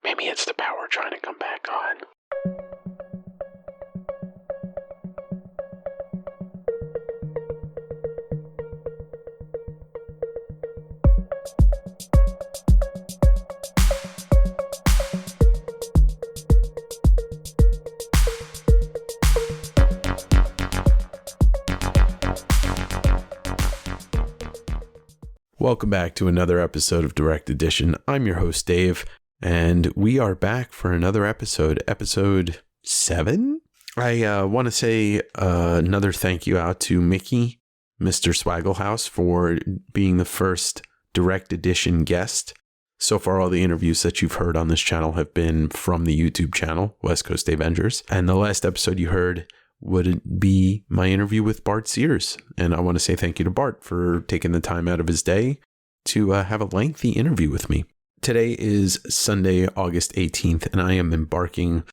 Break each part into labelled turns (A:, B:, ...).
A: Maybe it's the power trying to come back on. Welcome back to another episode of Direct Edition. I'm your host, Dave, and we are back for another episode 7. I want to say another thank you out to Mickey, Mr. Swagglehouse, for being the first Direct Edition guest. So far, all the interviews that you've heard on this channel have been from the YouTube channel, West Coast Davengers. And the last episode you heard would be my interview with Bart Sears. And I want to say thank you to Bart for taking the time out of his day to have a lengthy interview with me. Today is Sunday, August 18th, and I am embarking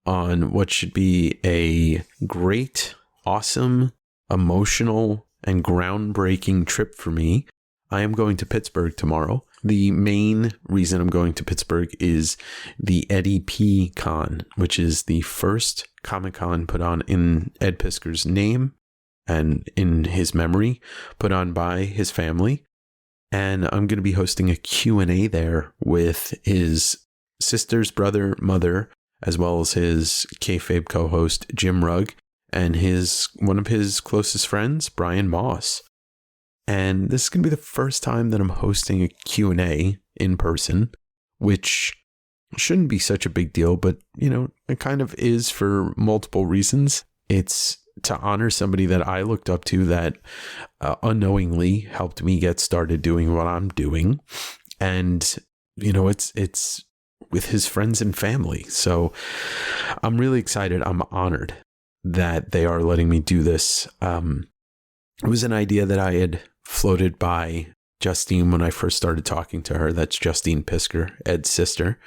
A: on what should be a great, awesome, emotional, and groundbreaking trip for me. I am going to Pittsburgh tomorrow. The main reason I'm going to Pittsburgh is the Eddie P. Con, which is the first Comic-Con put on in Ed Pisker's name and in his memory, put on by his family. And I'm going to be hosting a Q&A there with his sister's brother, mother, as well as his kayfabe co-host, Jim Rugg, and one of his closest friends, Brian Moss. And this is going to be the first time that I'm hosting a Q&A in person, which shouldn't be such a big deal, but, it kind of is for multiple reasons. It's to honor somebody that I looked up to that unknowingly helped me get started doing what I'm doing. And, it's with his friends and family. So I'm really excited. I'm honored that they are letting me do this. It was an idea that I had floated by Justine when I first started talking to her. That's Justine Pisker, Ed's sister.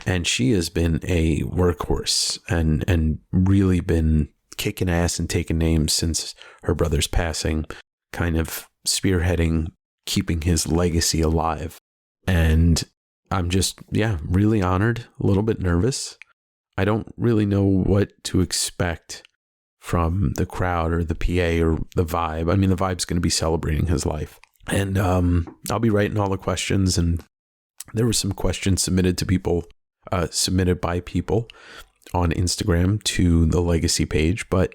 A: And she has been a workhorse and really been kicking ass and taking names since her brother's passing, kind of spearheading, keeping his legacy alive. And I'm just, really honored, a little bit nervous. I don't really know what to expect from the crowd or the PA or the vibe. I mean, the vibe's going to be celebrating his life. And I'll be writing all the questions. And there were some questions submitted by people on Instagram to the legacy page. But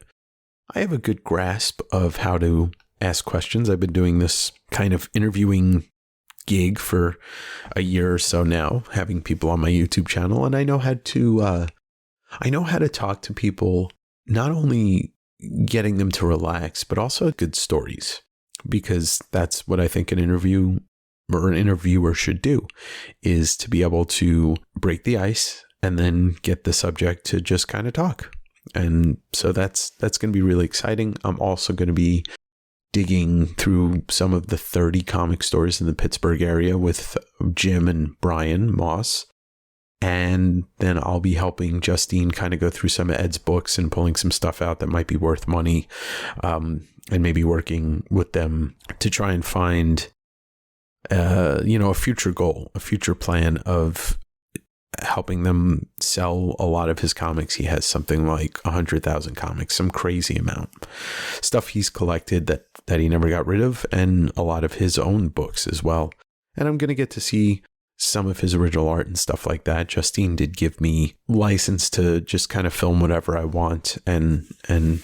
A: I have a good grasp of how to ask questions. I've been doing this kind of interviewing gig for a year or so now, having people on my YouTube channel. And I know how to talk to people, not only getting them to relax, but also good stories, because that's what I think an interview or an interviewer should do, is to be able to break the ice and then get the subject to just kind of talk. And so that's going to be really exciting. I'm also going to be digging through some of the 30 comic stores in the Pittsburgh area with Jim and Brian Moss. And then I'll be helping Justine kind of go through some of Ed's books and pulling some stuff out that might be worth money, and maybe working with them to try and find, a future goal, a future plan of helping them sell a lot of his comics. He has something like 100,000 comics, some crazy amount. Stuff he's collected that he never got rid of, and a lot of his own books as well. And I'm going to get to see some of his original art and stuff like that. Justine did give me license to just kind of film whatever I want. And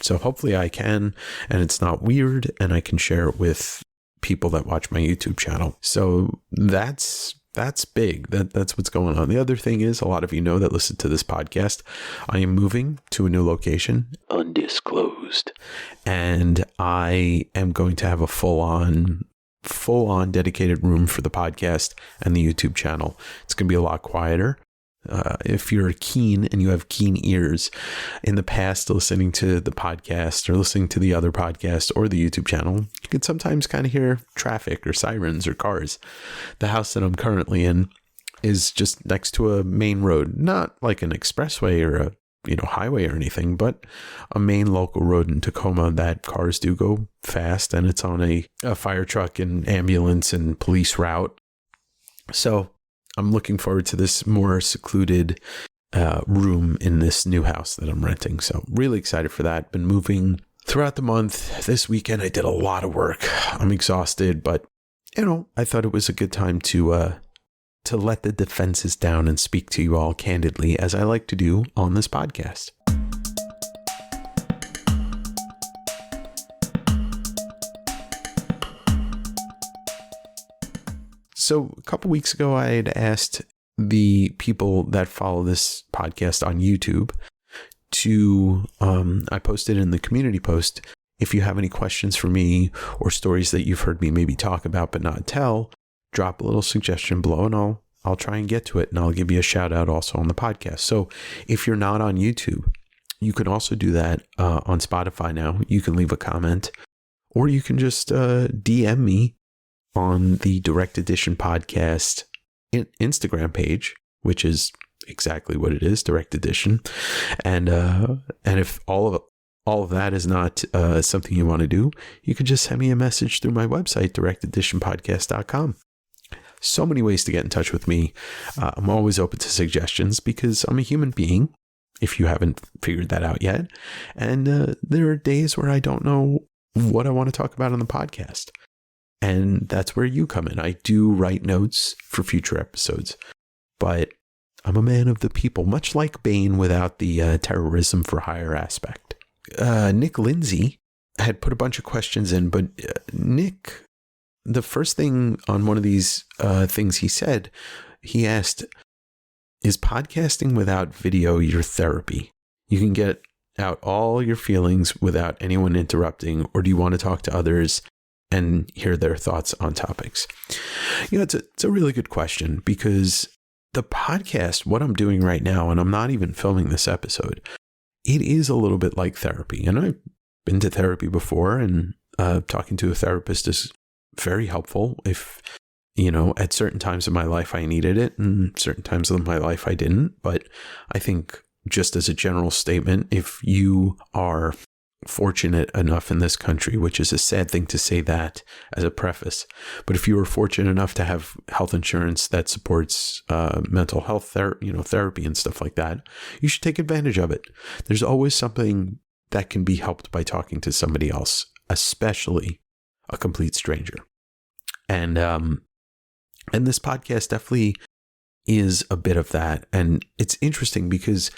A: so hopefully I can, and it's not weird, and I can share it with people that watch my YouTube channel. So that's big. That's what's going on. The other thing is, a lot of you know that listen to this podcast, I am moving to a new location, undisclosed, and I am going to have a full-on dedicated room for the podcast and the YouTube channel. It's going to be a lot quieter. If you're keen and you have keen ears, in the past, listening to the podcast or listening to the other podcast or the YouTube channel, you can sometimes kind of hear traffic or sirens or cars. The house that I'm currently in is just next to a main road, not like an expressway or a highway or anything, but a main local road in Tacoma that cars do go fast, and it's on a fire truck and ambulance and police route. So I'm looking forward to this more secluded room in this new house that I'm renting. So really excited for that. Been moving throughout the month. This weekend I did a lot of work. I'm exhausted, but I thought it was a good time to let the defenses down and speak to you all candidly, as I like to do on this podcast. So a couple weeks ago, I had asked the people that follow this podcast on YouTube to, I posted in the community post, if you have any questions for me or stories that you've heard me maybe talk about but not tell, drop a little suggestion below and I'll try and get to it, and I'll give you a shout out also on the podcast. So if you're not on YouTube, you can also do that on Spotify now. You can leave a comment, or you can just DM me on the Direct Edition podcast Instagram page, which is exactly what it is, Direct Edition. And if all of that is not something you want to do, you can just send me a message through my website, directeditionpodcast.com. So many ways to get in touch with me. I'm always open to suggestions because I'm a human being, if you haven't figured that out yet. And there are days where I don't know what I want to talk about on the podcast. And that's where you come in. I do write notes for future episodes, but I'm a man of the people, much like Bane without the terrorism for hire aspect. Nick Lindsay had put a bunch of questions in, but Nick, the first thing on one of these things he asked, is podcasting without video your therapy? You can get out all your feelings without anyone interrupting, or do you want to talk to others and hear their thoughts on topics? It's a really good question, because the podcast, what I'm doing right now, and I'm not even filming this episode, it is a little bit like therapy. And I've been to therapy before, and talking to a therapist is very helpful. If, at certain times of my life I needed it, and certain times of my life I didn't. But I think, just as a general statement, if you are fortunate enough in this country, which is a sad thing to say that as a preface, but if you are fortunate enough to have health insurance that supports mental health therapy and stuff like that, you should take advantage of it. There's always something that can be helped by talking to somebody else, especially a complete stranger. And this podcast definitely is a bit of that. And it's interesting because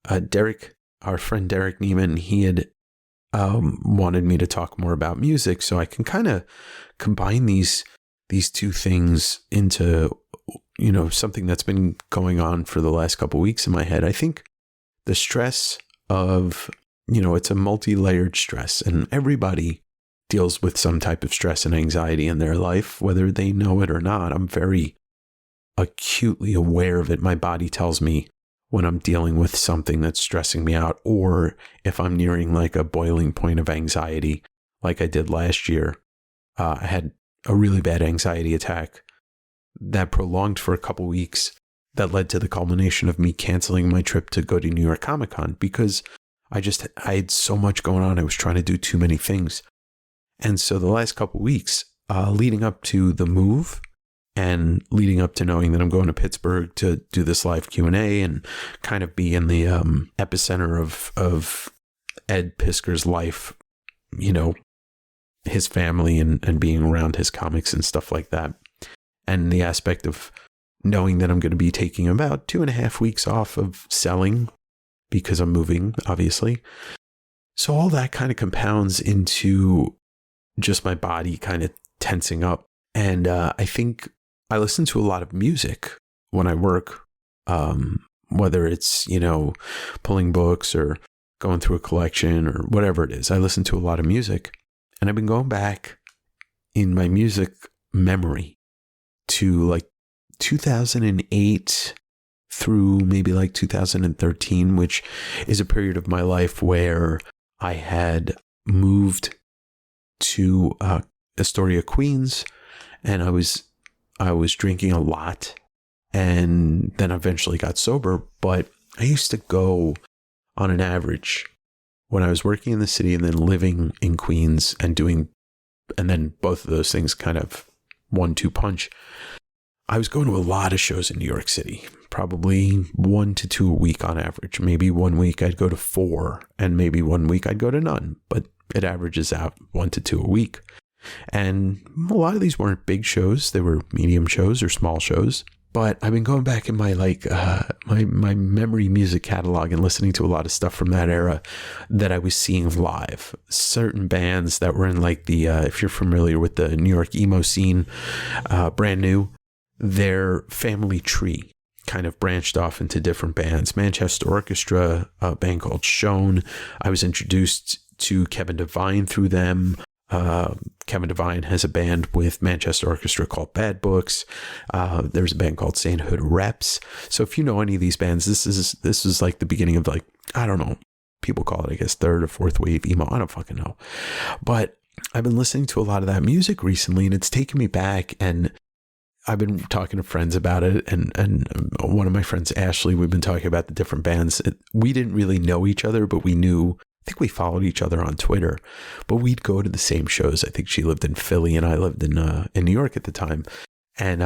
A: our friend Derek Neiman, he had wanted me to talk more about music, so I can kind of combine these two things into something that's been going on for the last couple of weeks in my head. I think the stress of it's a multi-layered stress, and everybody deals with some type of stress and anxiety in their life, whether they know it or not. I'm very acutely aware of it. My body tells me when I'm dealing with something that's stressing me out, or if I'm nearing like a boiling point of anxiety, like I did last year. I had a really bad anxiety attack that prolonged for a couple weeks, that led to the culmination of me canceling my trip to go to New York Comic Con, because I had so much going on. I was trying to do too many things. And so the last couple weeks, leading up to the move, and leading up to knowing that I'm going to Pittsburgh to do this live Q&A and kind of be in the epicenter of Ed Pisker's life, his family and being around his comics and stuff like that. And the aspect of knowing that I'm going to be taking about 2.5 weeks off of selling because I'm moving, obviously. So all that kind of compounds into just my body kind of tensing up. And I think I listen to a lot of music when I work, whether it's, pulling books or going through a collection or whatever it is. I listen to a lot of music, and I've been going back in my music memory to like 2008 through maybe like 2013, which is a period of my life where I had moved to Astoria, Queens, and I was drinking a lot, and then eventually got sober. But I used to go on an average, when I was working in the city and then living in Queens and then both of those things kind of 1-2 punch. I was going to a lot of shows in New York City, probably 1 to 2 a week on average. Maybe 1 week I'd go to 4, and maybe 1 week I'd go to none, but it averages out 1 to 2 a week. And a lot of these weren't big shows. They were medium shows or small shows. But I've been going back in my my memory music catalog and listening to a lot of stuff from that era that I was seeing live. Certain bands that were in like the, if you're familiar with the New York emo scene, brand new, their family tree kind of branched off into different bands. Manchester Orchestra, a band called Shone. I was introduced to Kevin Devine through them. Kevin Devine has a band with Manchester Orchestra called Bad Books. There's a band called Sainthood Reps. So if you know any of these bands, this is like the beginning of, like, I don't know, people call it, I guess, third or fourth wave emo. I don't fucking know. But I've been listening to a lot of that music recently, and it's taken me back, and I've been talking to friends about it, and one of my friends, Ashley, we've been talking about the different bands. We didn't really know each other, but we knew, I think we followed each other on Twitter, but we'd go to the same shows. I think she lived in Philly and I lived in New York at the time. And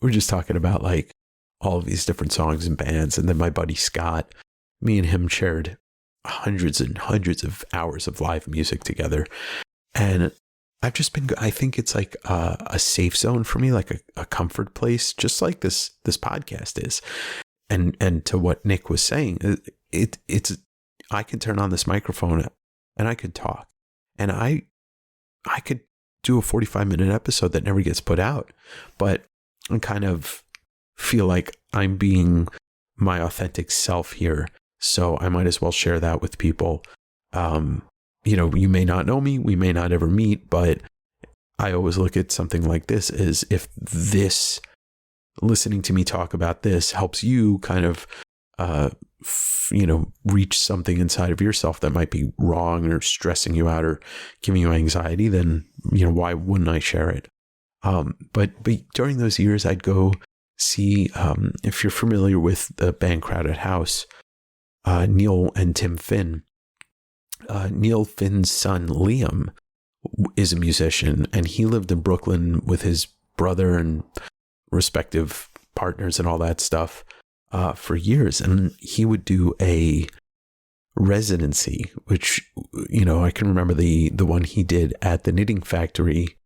A: we're just talking about like all of these different songs and bands. And then my buddy Scott, me and him shared hundreds and hundreds of hours of live music together. And I've just been, I think it's like a safe zone for me, like a comfort place, just like this podcast is. And to what Nick was saying, it's I could turn on this microphone and I could talk, and I could do a 45-minute episode that never gets put out, but I kind of feel like I'm being my authentic self here. So I might as well share that with people. You may not know me, we may not ever meet, but I always look at something like this as if this, listening to me talk about this helps you kind of, reach something inside of yourself that might be wrong or stressing you out or giving you anxiety, then, why wouldn't I share it? But during those years, I'd go see, if you're familiar with the band Crowded House, Neil and Tim Finn. Neil Finn's son, Liam, is a musician, and he lived in Brooklyn with his brother and respective partners and all that stuff for years. And he would do a residency, which, I can remember the one he did at the Knitting Factory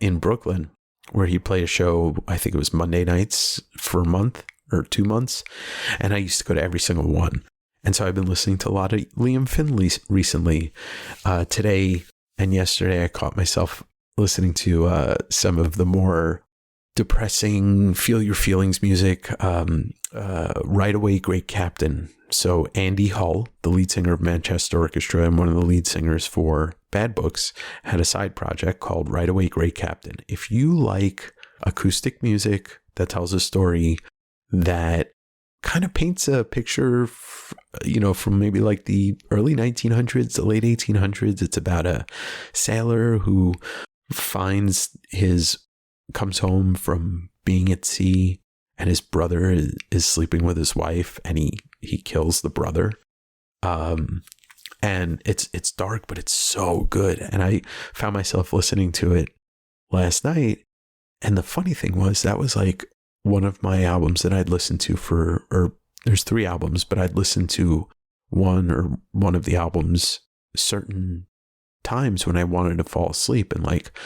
A: in Brooklyn, where he played a show, I think it was Monday nights for a month or 2 months. And I used to go to every single one. And so I've been listening to a lot of Liam Finley recently. Today and yesterday, I caught myself listening to some of the more depressing, feel your feelings music. Right Away, Great Captain. So Andy Hull, the lead singer of Manchester Orchestra and one of the lead singers for Bad Books, had a side project called Right Away, Great Captain. If you like acoustic music that tells a story that kind of paints a picture, from maybe like the early 1900s, the late 1800s. It's about a sailor who comes home from being at sea, and his brother is sleeping with his wife, and he kills the brother. And it's dark, but it's so good. And I found myself listening to it last night. And the funny thing was, that was like one of my albums that I'd listened to or there's 3 albums, but I'd listen to one of the albums certain times when I wanted to fall asleep, and like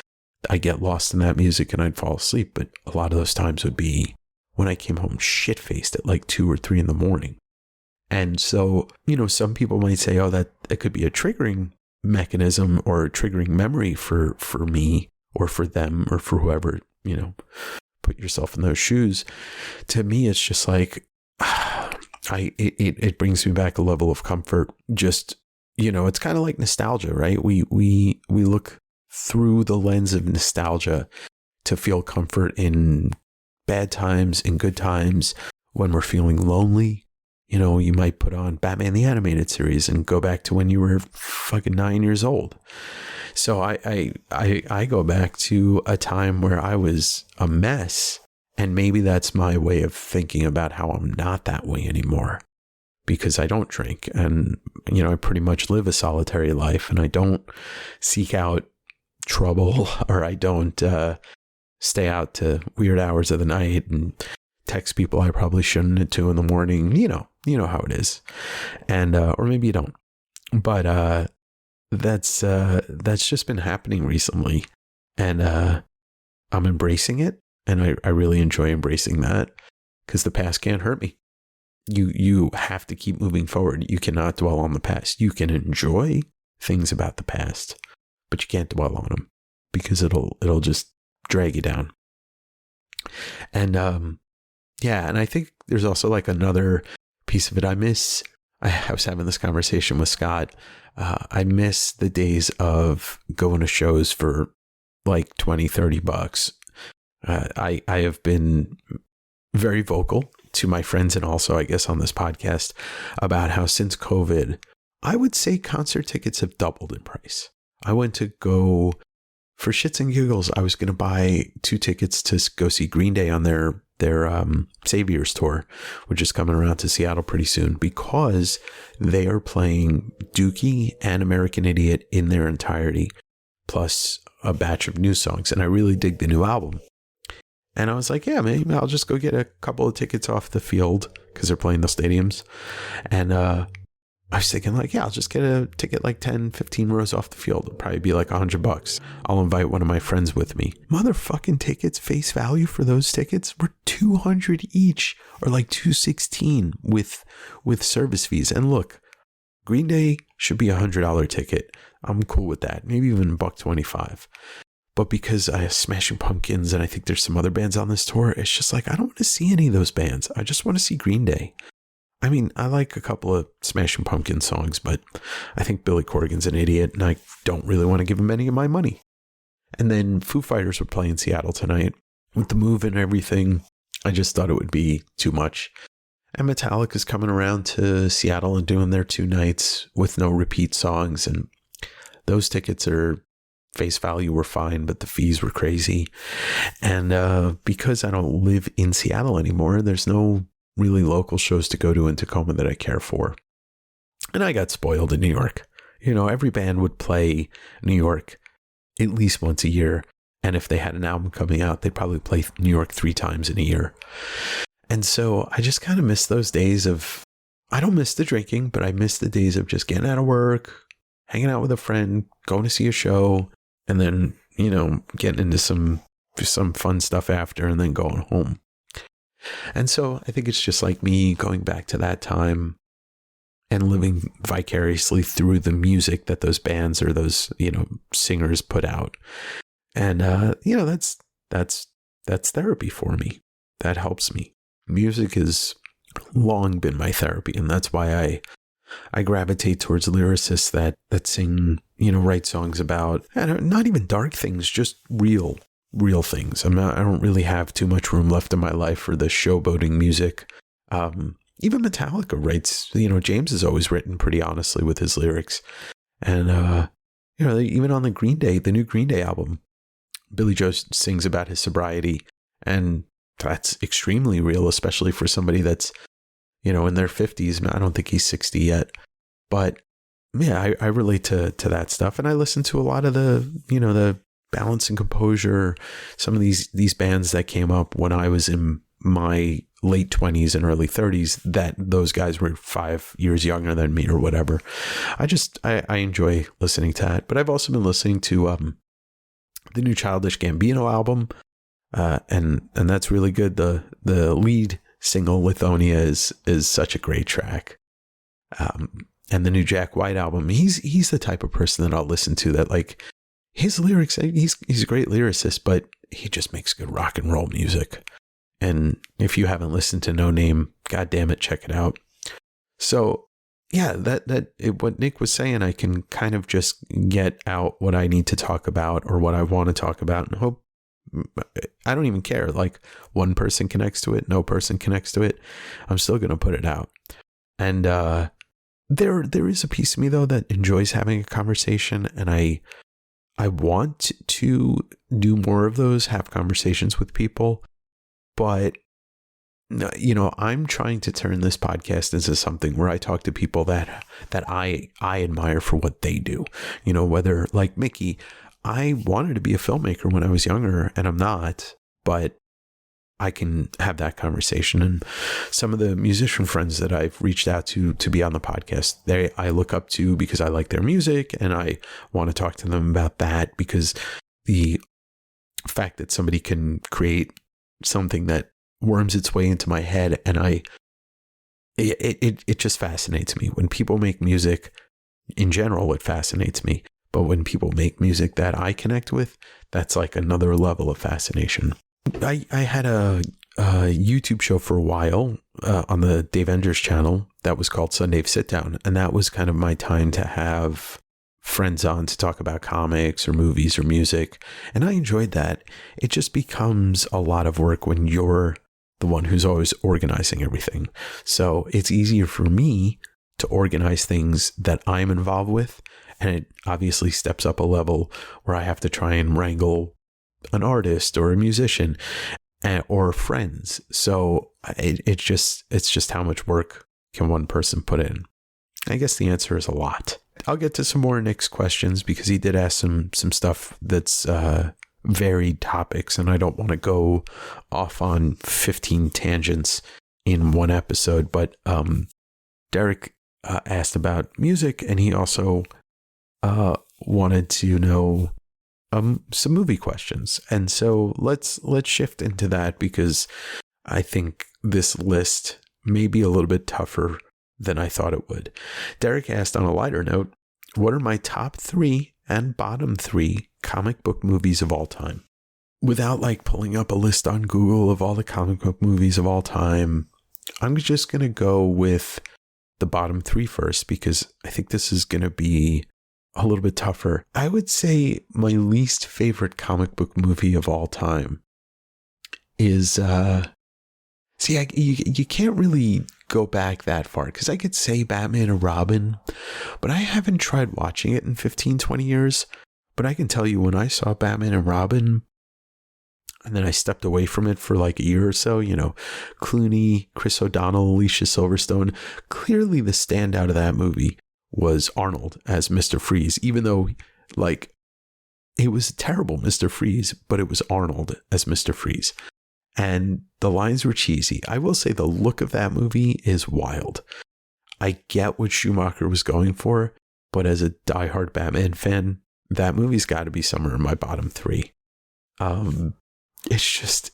A: I get lost in that music and I'd fall asleep. But a lot of those times would be when I came home shit-faced at like 2 or 3 in the morning. And so, some people might say, oh, that it could be a triggering mechanism or a triggering memory for me or for them or for whoever, put yourself in those shoes. To me, it's just like, it brings me back a level of comfort. Just, it's kind of like nostalgia, right? We look through the lens of nostalgia to feel comfort in bad times, in good times. When we're feeling lonely, you might put on Batman the Animated Series and go back to when you were fucking 9 years old. So I go back to a time where I was a mess, and maybe that's my way of thinking about how I'm not that way anymore, because I don't drink, and I pretty much live a solitary life, and I don't seek out trouble, or I don't stay out to weird hours of the night and text people I probably shouldn't at 2 a.m. You know how it is. And, or maybe you don't, but, that's just been happening recently, and, I'm embracing it. And I really enjoy embracing that, because the past can't hurt me. You have to keep moving forward. You cannot dwell on the past. You can enjoy things about the past, but you can't dwell on them, because it'll just drag you down. And yeah, and I think there's also like another piece of it. I was having this conversation with Scott. I miss the days of going to shows for like $20-$30. I have been very vocal to my friends, and also I guess on this podcast, about how since COVID, I would say concert tickets have doubled in price. I went to go, for shits and giggles, I was going to buy 2 tickets to go see Green Day on their Saviors tour, which is coming around to Seattle pretty soon, because they are playing Dookie and American Idiot in their entirety, plus a batch of new songs. And I really dig the new album. And I was like, yeah, maybe I'll just go get a couple of tickets off the field, because they're playing the stadiums. And I was thinking like, yeah, I'll just get a ticket like 10-15 rows off the field. It'll probably be like $100. I'll invite one of my friends with me. Motherfucking tickets, face value for those tickets were $200 each, or like $216 with service fees. And look, Green Day should be $100 ticket. I'm cool with that. Maybe even $125. But because I have Smashing Pumpkins, and I think there's some other bands on this tour, it's just like, I don't want to see any of those bands. I just want to see Green Day. I mean, I like a couple of Smashing Pumpkins songs, but I think Billy Corgan's an idiot, and I don't really want to give him any of my money. And then Foo Fighters were playing Seattle tonight. With the move and everything, I just thought it would be too much. And Metallica's coming around to Seattle and doing their 2 nights with no repeat songs, and those tickets are face value were fine, but the fees were crazy. And because I don't live in Seattle anymore, there's no really local shows to go to in Tacoma that I care for. And I got spoiled in New York. You know, every band would play New York at least once a year. And if they had an album coming out, they'd probably play New York 3 times in a year. And so I just kind of miss those days of, I don't miss the drinking, but I miss the days of just getting out of work, hanging out with a friend, going to see a show, and then, you know, getting into some fun stuff after, and then going home. And so I think it's just like me going back to that time and living vicariously through the music that those bands or those, you know, singers put out. And, you know, that's therapy for me. That helps me. Music has long been my therapy. And that's why I gravitate towards lyricists that sing, you know, write songs about, not even dark things, just real things. I don't really have too much room left in my life for the showboating music. Even Metallica writes, you know, James has always written pretty honestly with his lyrics. And, you know, even on the new Green Day album, Billy Joe sings about his sobriety. And that's extremely real, especially for somebody that's, you know, in their 50s. I don't think he's 60 yet. But yeah, I relate to that stuff. And I listen to a lot of the, you know, the Balance and Composure, some of these bands that came up when I was in my late 20s and early 30s, that those guys were 5 years younger than me or whatever. I enjoy listening to that. But I've also been listening to the new Childish Gambino album, and that's really good. The lead single Lithonia is such a great track. And the new Jack White album, he's the type of person that I'll listen to, that like his lyrics, he's a great lyricist, but he just makes good rock and roll music. And if you haven't listened to No Name, God damn it, check it out. So yeah, what Nick was saying, I can kind of just get out what I need to talk about or what I want to talk about, and hope, I don't even care. Like, one person connects to it, no person connects to it, I'm still going to put it out. And there is a piece of me though that enjoys having a conversation, and I want to do more of those, have conversations with people. But, you know, I'm trying to turn this podcast into something where I talk to people that I admire for what they do. You know, whether like Mickey, I wanted to be a filmmaker when I was younger, and I'm not, but I can have that conversation. And some of the musician friends that I've reached out to be on the podcast, I look up to because I like their music, and I want to talk to them about that, because the fact that somebody can create something that worms its way into my head, and it just fascinates me. When people make music in general, it fascinates me. But when people make music that I connect with, that's like another level of fascination. I had a YouTube show for a while on the Davengers channel that was called Sunday Sit Down. And that was kind of my time to have friends on to talk about comics or movies or music. And I enjoyed that. It just becomes a lot of work when you're the one who's always organizing everything. So it's easier for me to organize things that I'm involved with. And it obviously steps up a level where I have to try and wrangle an artist or a musician or friends. So it's just how much work can one person put in? I guess the answer is a lot. I'll get to some more Nick's questions, because he did ask some stuff that's varied topics, and I don't want to go off on 15 tangents in one episode. But Derek asked about music, and he also wanted to know some movie questions. And so let's shift into that, because I think this list may be a little bit tougher than I thought it would. Derek asked, on a lighter note, what are my top 3 and bottom 3 comic book movies of all time? Without like pulling up a list on Google of all the comic book movies of all time, I'm just going to go with the bottom 3 first, because I think this is going to be a little bit tougher. I would say my least favorite comic book movie of all time is, you can't really go back that far, because I could say Batman and Robin, but I haven't tried watching it in 15, 20 years. But I can tell you, when I saw Batman and Robin, and then I stepped away from it for like a year or so, Clooney, Chris O'Donnell, Alicia Silverstone, clearly the standout of that movie was Arnold as Mr. Freeze, even though like it was a terrible Mr. Freeze, but it was Arnold as Mr. Freeze. And the lines were cheesy. I will say the look of that movie is wild. I get what Schumacher was going for, but as a diehard Batman fan, that movie's got to be somewhere in my bottom 3. It's just,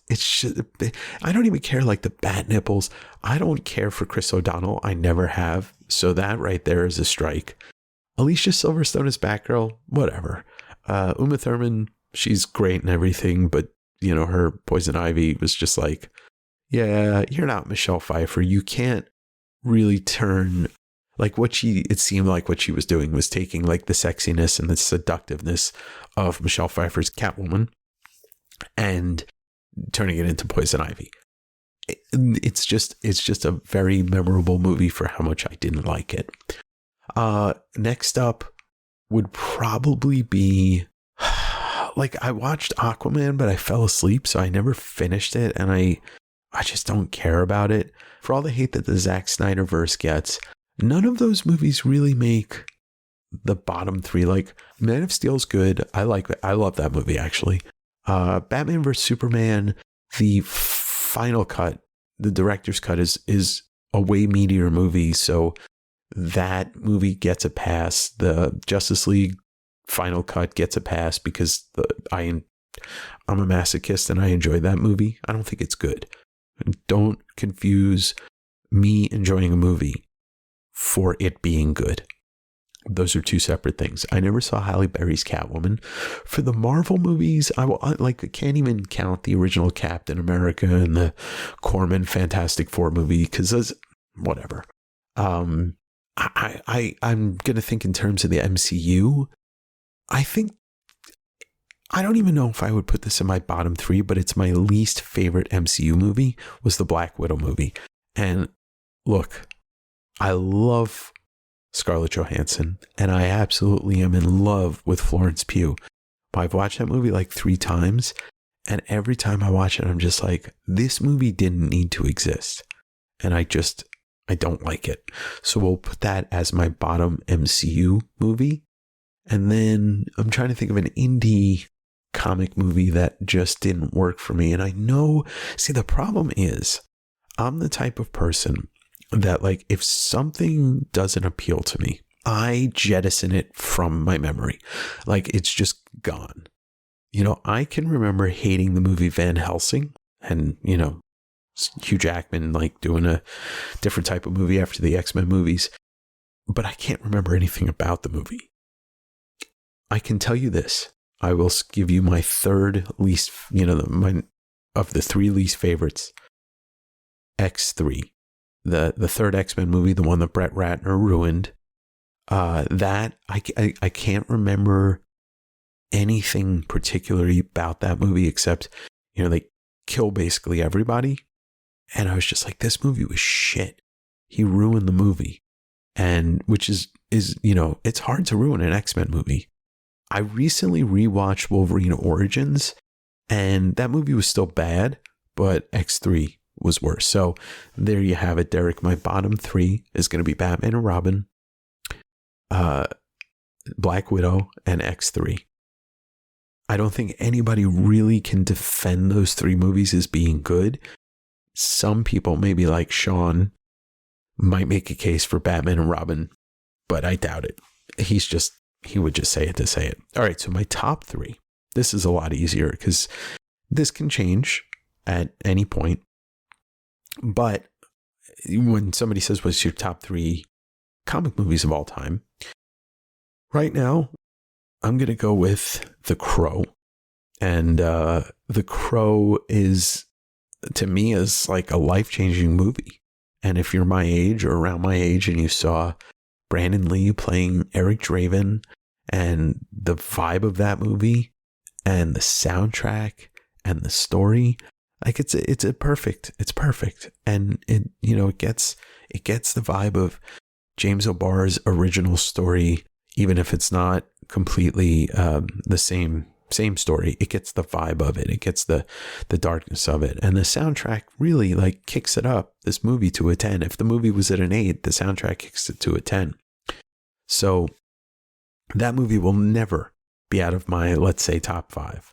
A: I don't even care like the bat nipples. I don't care for Chris O'Donnell. I never have. So that right there is a strike. Alicia Silverstone is Batgirl, whatever. Uma Thurman, she's great and everything, but her Poison Ivy was just like, yeah, you're not Michelle Pfeiffer. You can't really turn like it seemed like what she was doing was taking like the sexiness and the seductiveness of Michelle Pfeiffer's Catwoman and turning it into Poison Ivy. It's just a very memorable movie for how much I didn't like it. Next up would probably be like, I watched Aquaman, but I fell asleep, so I never finished it, and I just don't care about it. For all the hate that the Zack Snyder verse gets, none of those movies really make the bottom 3. Like, Man of Steel's good. I love that movie, actually. Batman vs Superman, the final cut, the director's cut is a way meatier movie, so that movie gets a pass. The Justice League final cut gets a pass because I'm a masochist and I enjoy that movie. I don't think it's good. Don't confuse me enjoying a movie for it being good. Those are two separate things. I never saw Halle Berry's Catwoman. For the Marvel movies, I can't even count the original Captain America and the Corman Fantastic Four movie, because those, whatever. I'm gonna think in terms of the MCU. I don't even know if I would put this in my bottom 3, but it's my least favorite MCU movie was the Black Widow movie. And look, I love Scarlett Johansson, and I absolutely am in love with Florence Pugh. I've watched that movie like 3 times, and every time I watch it, I'm just like, this movie didn't need to exist. And I don't like it. So we'll put that as my bottom MCU movie. And then I'm trying to think of an indie comic movie that just didn't work for me. And I know, see, the problem is I'm the type of person that, like, if something doesn't appeal to me, I jettison it from my memory. Like, it's just gone. I can remember hating the movie Van Helsing, and, Hugh Jackman, like, doing a different type of movie after the X-Men movies. But I can't remember anything about the movie. I can tell you this. I will give you my third least, of the three least favorites. X3, the third X-Men movie, the one that Brett Ratner ruined. That I can't remember anything particularly about that movie except, they kill basically everybody. And I was just like, this movie was shit. He ruined the movie. And which is, it's hard to ruin an X-Men movie. I recently rewatched Wolverine Origins, and that movie was still bad, but X3 was worse. So there you have it, Derek. My bottom three is going to be Batman and Robin, Black Widow, and X3. I don't think anybody really can defend those three movies as being good. Some people, maybe like Sean, might make a case for Batman and Robin, but I doubt it. He would just say it to say it. All right, so my top three. This is a lot easier because this can change at any point. But when somebody says, what's your top three comic movies of all time? Right now, I'm going to go with The Crow. And The Crow is, to me, is like a life-changing movie. And if you're my age or around my age and you saw Brandon Lee playing Eric Draven and the vibe of that movie and the soundtrack and the story, like it's perfect. It's perfect. And it gets the vibe of James O'Barr's original story, even if it's not completely the same story. It gets the vibe of it. It gets the darkness of it. And the soundtrack really like kicks it up, this movie, to a 10. If the movie was at an 8, the soundtrack kicks it to a 10. So that movie will never be out of my, let's say, top 5.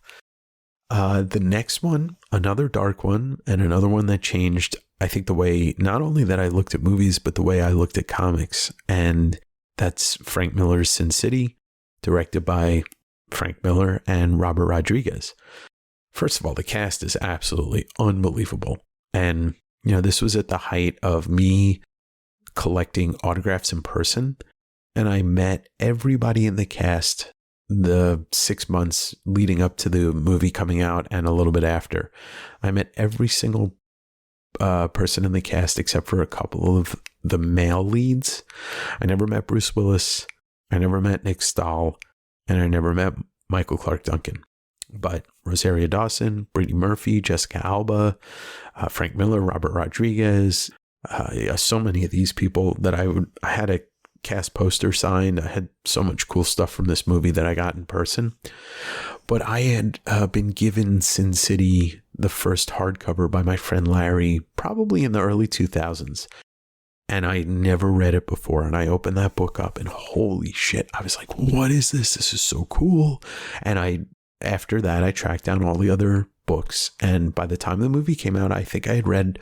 A: The next one, another dark one, and another one that changed, I think, the way not only that I looked at movies, but the way I looked at comics. And that's Frank Miller's Sin City, directed by Frank Miller and Robert Rodriguez. First of all, the cast is absolutely unbelievable. And, this was at the height of me collecting autographs in person. And I met everybody in the cast the 6 months leading up to the movie coming out and a little bit after. I met every single person in the cast except for a couple of the male leads. I never met Bruce Willis. I never met Nick Stahl. And I never met Michael Clark Duncan. But Rosario Dawson, Brittany Murphy, Jessica Alba, Frank Miller, Robert Rodriguez, so many of these people that I had a cast poster signed. I had so much cool stuff from this movie that I got in person. But I had been given Sin City, the first hardcover, by my friend Larry, probably in the early 2000s. And I never read it before. And I opened that book up and holy shit, I was like, what is this? This is so cool. And after that, I tracked down all the other books. And by the time the movie came out, I think I had read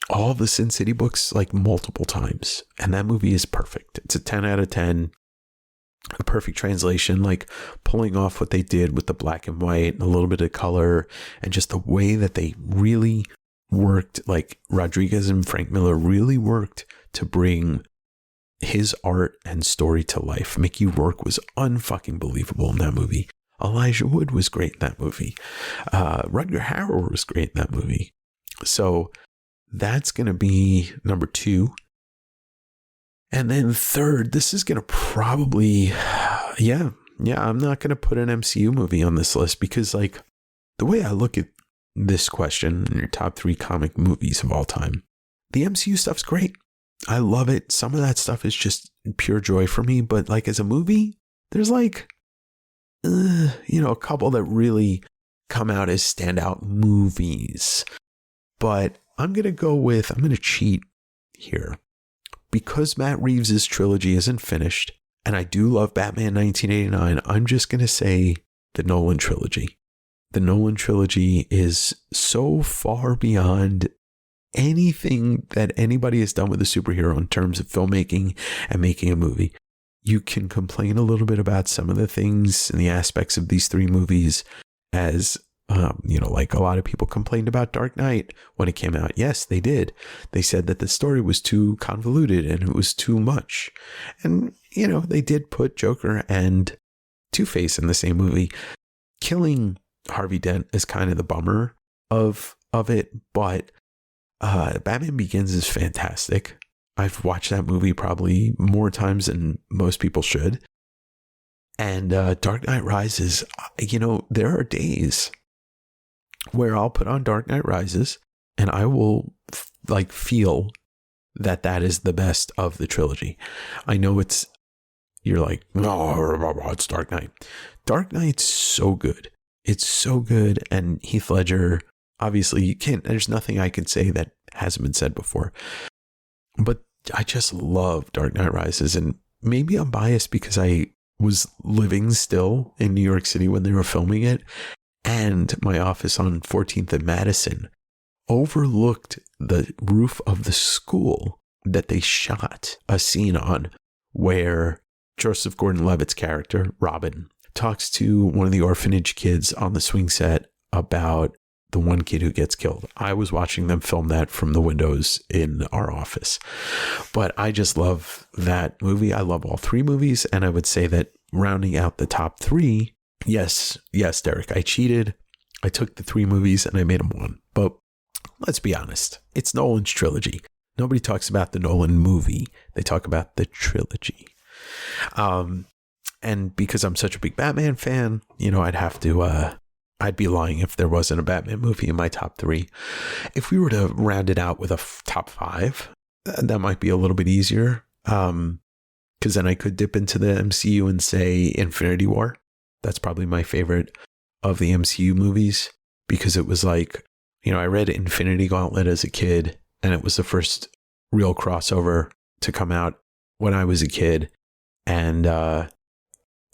A: all the Sin City books like multiple times. And that movie is perfect. It's a 10 out of 10. A perfect translation, like pulling off what they did with the black and white and a little bit of color and just the way that they really worked, like Rodriguez and Frank Miller really worked to bring his art and story to life. Mickey Rourke was unfucking believable in that movie. Elijah Wood was great in that movie. Rutger Hauer was great in that movie. So that's going to be number 2. And then third, this is going to probably, I'm not going to put an MCU movie on this list because, like, the way I look at this question in your top 3 comic movies of all time, the MCU stuff's great. I love it. Some of that stuff is just pure joy for me. But, like, as a movie, there's like, a couple that really come out as standout movies. But I'm going to cheat here. Because Matt Reeves' trilogy isn't finished and I do love Batman 1989, I'm just going to say the Nolan trilogy. The Nolan trilogy is so far beyond anything that anybody has done with a superhero in terms of filmmaking and making a movie. You can complain a little bit about some of the things and the aspects of these three movies as, like a lot of people complained about Dark Knight when it came out. Yes, they did. They said that the story was too convoluted and it was too much. And, they did put Joker and Two-Face in the same movie. Killing Harvey Dent is kind of the bummer of it, but Batman Begins is fantastic. I've watched that movie probably more times than most people should. And Dark Knight Rises, there are days where I'll put on Dark Knight Rises and I will feel that is the best of the trilogy. I know you're like, no, it's Dark Knight. Dark Knight's so good. It's so good. And Heath Ledger, obviously there's nothing I can say that hasn't been said before. But I just love Dark Knight Rises. And maybe I'm biased because I was living still in New York City when they were filming it. And my office on 14th and Madison overlooked the roof of the school that they shot a scene on, where Joseph Gordon-Levitt's character, Robin, talks to one of the orphanage kids on the swing set about the one kid who gets killed. I was watching them film that from the windows in our office. But I just love that movie. I love all three movies. And I would say that rounding out the top three, yes, Derek, I cheated. I took the three movies and I made them one. But let's be honest. It's Nolan's trilogy. Nobody talks about the Nolan movie. They talk about the trilogy. And because I'm such a big Batman fan, I'd have to, I'd be lying if there wasn't a Batman movie in my top three. If we were to round it out with a top five, that might be a little bit easier. Because then I could dip into the MCU and say Infinity War. That's probably my favorite of the MCU movies, because it was I read Infinity Gauntlet as a kid, and it was the first real crossover to come out when I was a kid. And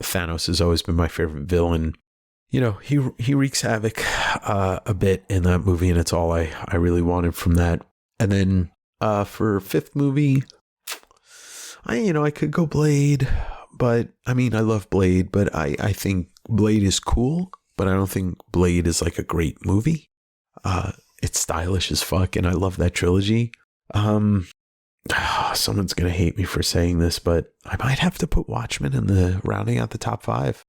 A: Thanos has always been my favorite villain. He wreaks havoc a bit in that movie, and it's all I really wanted from that. And then for fifth movie, I could go Blade, but I love Blade, but I think Blade is cool, but I don't think Blade is a great movie. It's stylish as fuck, and I love that trilogy. Someone's gonna hate me for saying this, but I might have to put Watchmen in the rounding out the top five.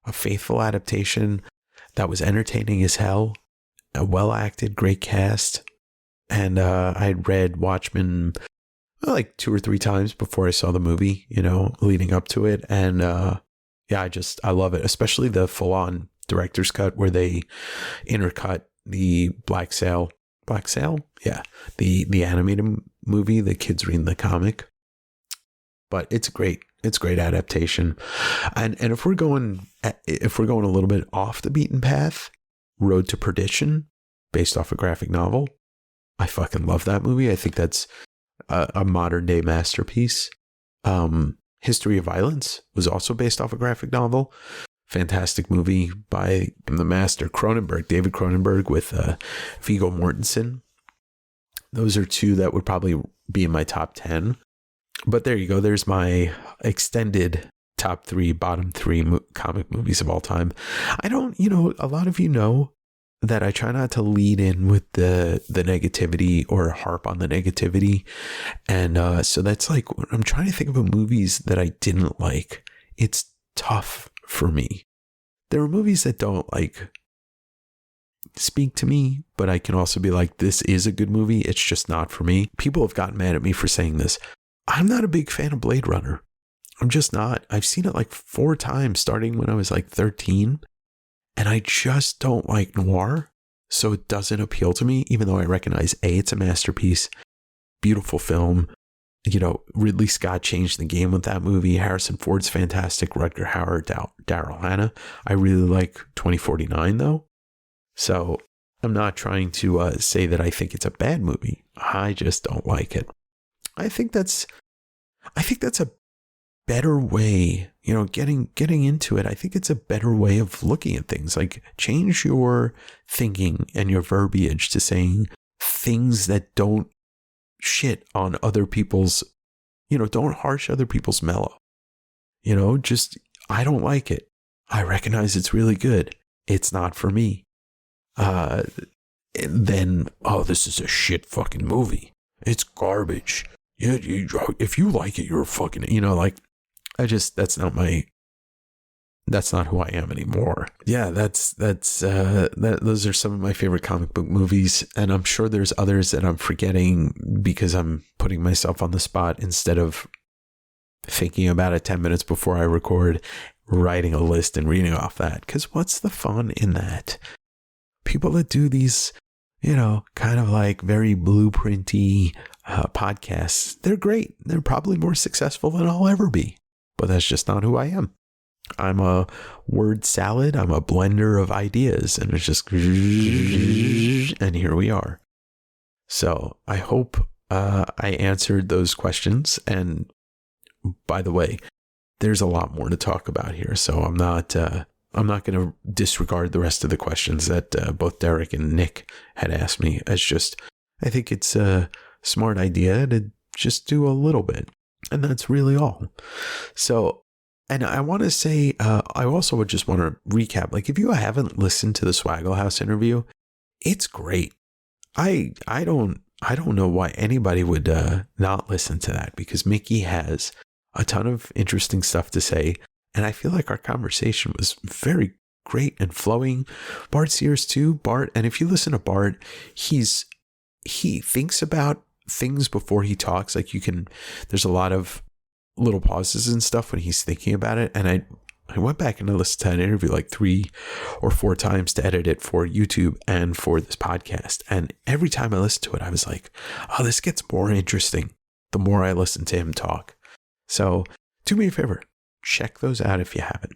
A: A faithful adaptation that was entertaining as hell, a well acted, great cast, and I had read Watchmen 2 or 3 times before I saw the movie, leading up to it, and I love it, especially the full on director's cut where they intercut the Black Sail, the animated movie, the kids reading the comic. But it's great adaptation. And if we're going a little bit off the beaten path, Road to Perdition, based off a graphic novel, I fucking love that movie. I think that's a modern day masterpiece. History of Violence was also based off a graphic novel. Fantastic movie by the master David Cronenberg, with Viggo Mortensen. Those are two that would probably be in my top 10. But there you go. There's my extended top 3, bottom 3 comic movies of all time. I don't, a lot of you know that I try not to lead in with the negativity or harp on the negativity. And so that's when I'm trying to think of movies that I didn't like. It's tough for me. There are movies that don't speak to me, but I can also be this is a good movie. It's just not for me. People have gotten mad at me for saying this. I'm not a big fan of Blade Runner. I'm just not. I've seen it 4 times starting when I was 13, and I just don't like noir. So it doesn't appeal to me, even though I recognize it's a masterpiece, beautiful film. Ridley Scott changed the game with that movie. Harrison Ford's fantastic. Rutger Hauer, Daryl Hannah. I really like 2049 though. So I'm not trying to say that I think it's a bad movie. I just don't like it. I think that's a better way, getting into it. I think it's a better way of looking at things. Like, change your thinking and your verbiage to saying things that don't shit on other people's, don't harsh other people's mellow. Just, I don't like it. I recognize it's really good. It's not for me. Then, this is a shit fucking movie. It's garbage. Yeah, if you like it, you're fucking, that's not who I am anymore. Yeah, those are some of my favorite comic book movies. And I'm sure there's others that I'm forgetting because I'm putting myself on the spot instead of thinking about it 10 minutes before I record, writing a list and reading off that. Because what's the fun in that? People that do these, kind of like very blueprinty podcasts, they're great. They're probably more successful than I'll ever be. But that's just not who I am. I'm a word salad. I'm a blender of ideas. And it's just, and here we are. So I hope I answered those questions. And by the way, there's a lot more to talk about here. So I'm not going to disregard the rest of the questions that both Derek and Nick had asked me. It's just, I think it's a smart idea to just do a little bit. And that's really all. So, and I want to say, I also would just want to recap. Like, if you haven't listened to the Swaggle House interview, it's great. I don't know why anybody would not listen to that, because Mickey has a ton of interesting stuff to say. And I feel like our conversation was very great and flowing. Bart's ears too. Bart, and if you listen to Bart, he thinks about things before he talks. Like, there's a lot of little pauses and stuff when he's thinking about it. And I went back and I listened to that interview like 3 or 4 times to edit it for YouTube and for this podcast. And every time I listened to it, I was like, oh, this gets more interesting the more I listen to him talk. So do me a favor, check those out if you haven't.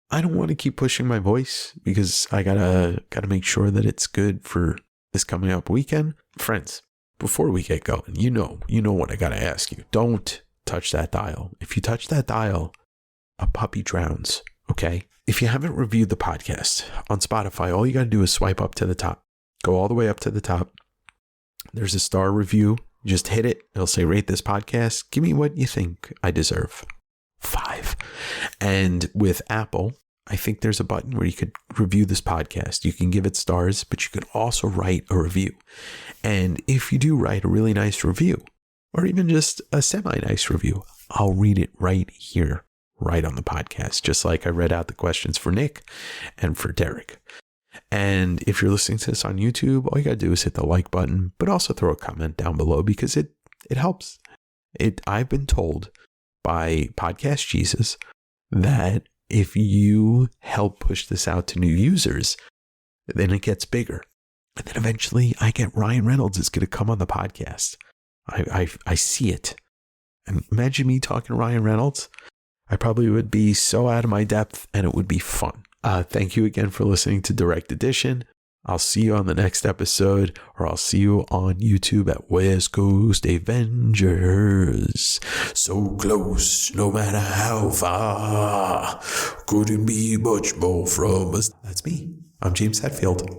A: I don't want to keep pushing my voice because I gotta make sure that it's good for this coming up weekend. Friends, before we get going, you know what I gotta ask you. Don't touch that dial. If you touch that dial, a puppy drowns, okay? If you haven't reviewed the podcast on Spotify, all you gotta do is swipe up to the top. Go all the way up to the top. There's a star review. Just hit it. It'll say, rate this podcast. Give me what you think I deserve. 5. And with Apple, I think there's a button where you could review this podcast. You can give it stars, but you could also write a review. And if you do write a really nice review, or even just a semi-nice review, I'll read it right here, right on the podcast, just like I read out the questions for Nick and for Derek. And if you're listening to this on YouTube, all you gotta do is hit the like button, but also throw a comment down below because it helps. I've been told by Podcast Jesus that if you help push this out to new users, then it gets bigger. And then eventually I get Ryan Reynolds is going to come on the podcast. I see it. And imagine me talking to Ryan Reynolds. I probably would be so out of my depth and it would be fun. Thank you again for listening to Direct Edition. I'll see you on the next episode, or I'll see you on YouTube at West Coast Davengers. So close, no matter how far. Couldn't be much more from us. That's me. I'm James Hetfield.